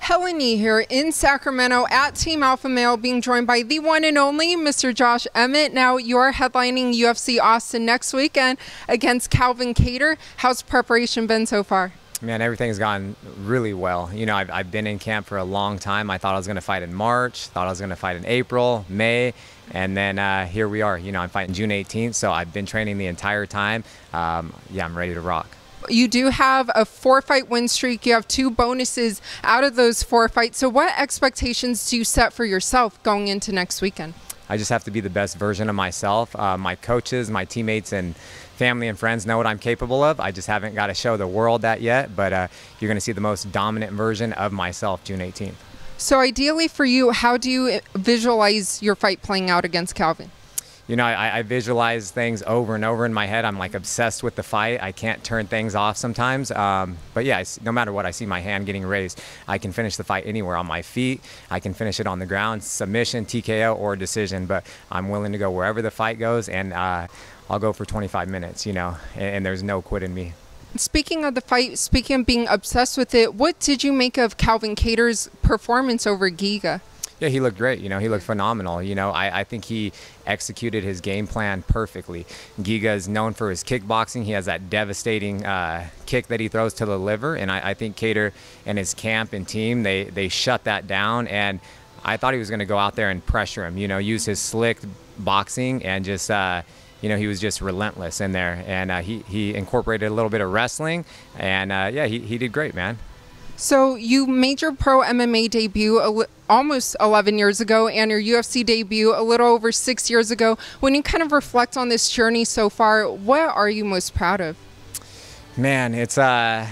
Helen Yee here in Sacramento at Team Alpha Male, being joined by the one and only Mr. Josh Emmett. Now, you're headlining UFC Austin next weekend against Calvin Kattar. How's preparation been so far? Man, everything's gone really well. You know, I've been in camp for a long time. I thought I was going to fight in March, thought I was going to fight in April, May, and then here we are. You know, I'm fighting June 18th, so I've been training the entire time. Yeah, I'm ready to rock. You do have a 4-fight win streak. You have 2 bonuses out of those 4 fights. So what expectations do you set for yourself going into next weekend? I just have to be the best version of myself. My coaches, my teammates, and family and friends know what I'm capable of. I just haven't got to show the world that yet, but you're going to see the most dominant version of myself June 18th. So ideally for you, how do you visualize your fight playing out against Calvin? You know, I visualize things over and over in my head. I'm like obsessed with the fight. I can't turn things off sometimes. But yeah, no matter what, I see my hand getting raised. I can finish the fight anywhere, on my feet. I can finish it on the ground, submission, TKO, or decision. But I'm willing to go wherever the fight goes, and I'll go for 25 minutes, you know, and there's no quit in me. Speaking of the fight, speaking of being obsessed with it, what did you make of Calvin Kattar's performance over Giga? Yeah, he looked great. You know, he looked phenomenal. You know, I think he executed his game plan perfectly. Giga is known for his kickboxing. He has that devastating kick that he throws to the liver, and I think Keator and his camp and team, they shut that down, and I thought he was going to go out there and pressure him, you know, use his slick boxing and just, you know, he was just relentless in there, and he incorporated a little bit of wrestling, and yeah, he did great, man. So you made your pro MMA debut almost 11 years ago, and your UFC debut a little over 6 years ago. When you kind of reflect on this journey so far, what are you most proud of? Man, it's I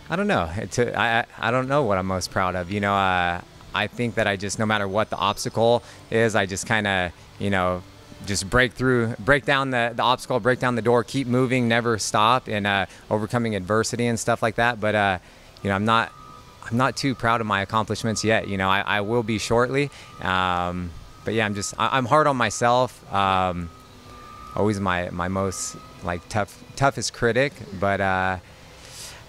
don't know. I don't know what I'm most proud of. You know, I think that I just, no matter what the obstacle is, I just kind of, you know, just break down the obstacle, break down the door, keep moving, never stop, and overcoming adversity and stuff like that. But you know, I'm not too proud of my accomplishments yet. You know, I will be shortly. But yeah, I'm hard on myself. Always my most like toughest critic. But I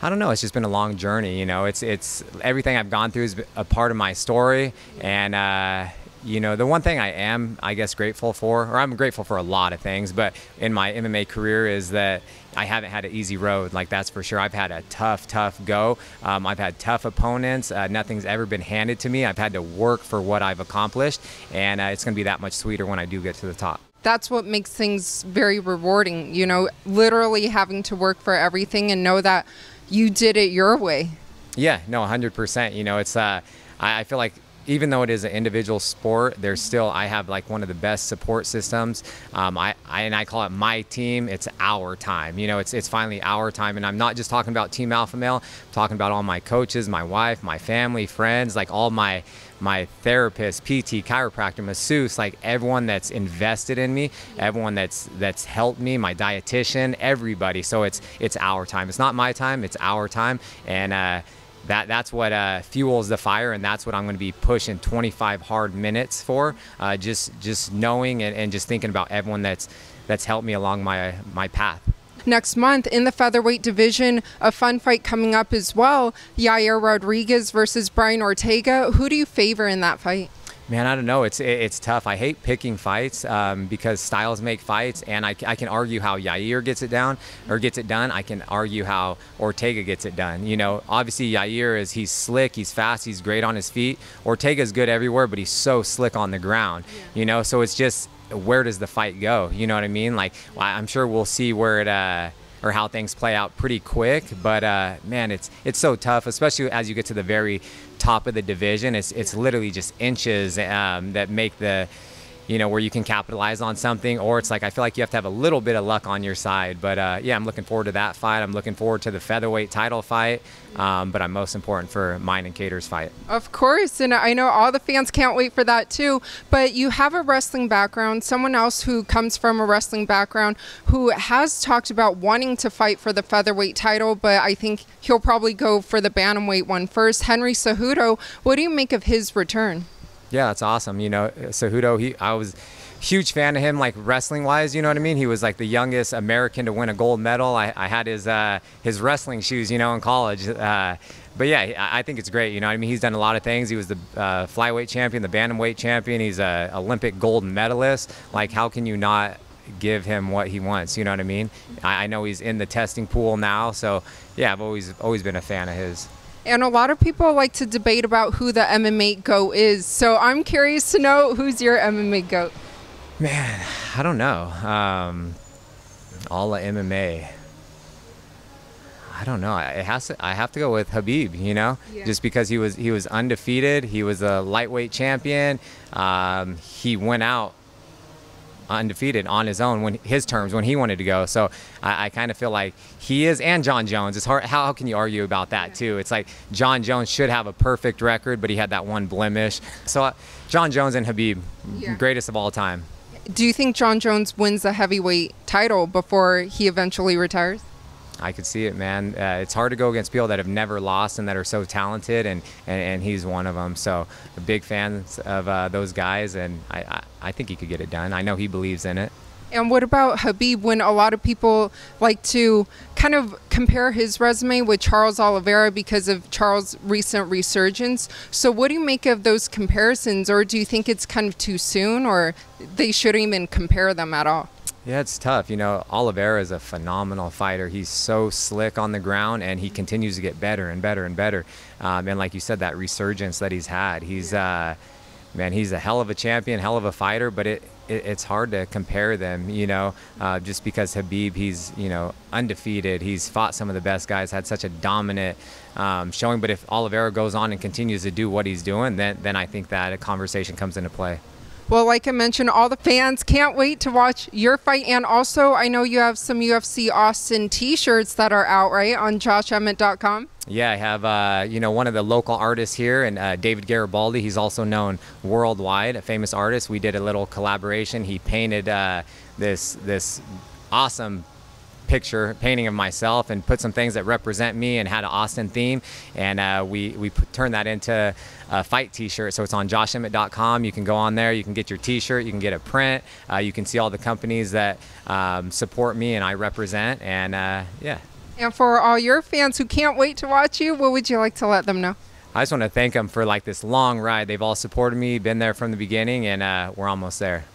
don't know. It's just been a long journey. You know, it's everything I've gone through is a part of my story. And you know, the one thing I am, I guess, grateful for, or I'm grateful for a lot of things, but in my MMA career is that I haven't had an easy road, like that's for sure. I've had a tough go. I've had tough opponents. Nothing's ever been handed to me. I've had to work for what I've accomplished, and it's going to be that much sweeter when I do get to the top. That's what makes things very rewarding, you know, literally having to work for everything and know that you did it your way. Yeah, no, 100%. You know, it's I feel like, even though it is an individual sport, there's still, I have like one of the best support systems. And I call it my team. It's our time. You know, it's finally our time. And I'm not just talking about Team Alpha Male. I'm talking about all my coaches, my wife, my family, friends, like all my therapists, PT, chiropractor, masseuse, like everyone that's invested in me, everyone that's helped me, my dietitian, everybody. So it's our time. It's not my time. It's our time. And that's what fuels the fire, and that's what I'm going to be pushing 25 hard minutes for. Just knowing and just thinking about everyone that's helped me along my path. Next month in the featherweight division, a fun fight coming up as well. Yair Rodriguez versus Brian Ortega. Who do you favor in that fight? Man, I don't know. It's tough. I hate picking fights because styles make fights, and I can argue how Yair gets it done. I can argue how Ortega gets it done. You know, obviously Yair he's slick, he's fast, he's great on his feet. Ortega's good everywhere, but he's so slick on the ground. Yeah. You know, so it's just, where does the fight go? You know what I mean? Like, I'm sure we'll see where it or how things play out pretty quick, but man, it's so tough, especially as you get to the very top of the division. It's literally just inches that make the, you know, where you can capitalize on something, or it's like, I feel like you have to have a little bit of luck on your side. But yeah, I'm looking forward to that fight. I'm looking forward to the featherweight title fight, but I'm most important for mine and Keator's fight. Of course, and I know all the fans can't wait for that too. But you have a wrestling background. Someone else who comes from a wrestling background who has talked about wanting to fight for the featherweight title, but I think he'll probably go for the bantamweight one first. Henry Cejudo, what do you make of his return? Yeah, that's awesome. You know, Cejudo, I was huge fan of him, like wrestling wise, you know what I mean? He was like the youngest American to win a gold medal. I had his wrestling shoes, you know, in college. But yeah, I think it's great. You know, I mean, he's done a lot of things. He was the flyweight champion, the bantamweight champion. He's a Olympic gold medalist. Like, how can you not give him what he wants? You know what I mean? I know he's in the testing pool now, so yeah, I've always been a fan of his. And a lot of people like to debate about who the MMA GOAT is. So I'm curious to know, who's your MMA GOAT? Man, I don't know. All of MMA. I don't know. I have to go with Khabib, you know, just because he was undefeated. He was a lightweight champion. He went out undefeated on his own, when his terms, when he wanted to go. So I kind of feel like he is, and Jon Jones. It's hard. How can you argue about that too? It's like Jon Jones should have a perfect record, but he had that one blemish. So Jon Jones and Khabib, greatest of all time. Do you think Jon Jones wins the heavyweight title before he eventually retires? I could see it, man. It's hard to go against people that have never lost and that are so talented, and he's one of them. So a big fan of those guys, and I think he could get it done. I know he believes in it. And what about Khabib, when a lot of people like to kind of compare his resume with Charles Oliveira because of Charles' recent resurgence? So what do you make of those comparisons, or do you think it's kind of too soon, or they shouldn't even compare them at all? Yeah, it's tough. You know, Oliveira is a phenomenal fighter. He's so slick on the ground, and he continues to get better and better and better. And like you said, that resurgence that he's had, he's man, he's a hell of a champion, hell of a fighter, but it's hard to compare them, you know, just because Khabib, he's, you know, undefeated. He's fought some of the best guys, had such a dominant showing. But if Oliveira goes on and continues to do what he's doing, then I think that a conversation comes into play. Well, like I mentioned, all the fans can't wait to watch your fight. And also, I know you have some UFC Austin t-shirts that are out, right, on joshemmett.com? Yeah, I have, you know, one of the local artists here, and David Garibaldi. He's also known worldwide, a famous artist. We did a little collaboration. He painted this awesome painting of myself and put some things that represent me and had an Austin theme, and we turned that into a fight t-shirt. So it's on joshemmett.com. You can go on there, you can get your t-shirt, you can get a print, you can see all the companies that support me and I represent, and yeah. And for all your fans who can't wait to watch you, what would you like to let them know? I just want to thank them for like this long ride. They've all supported me, been there from the beginning, and we're almost there.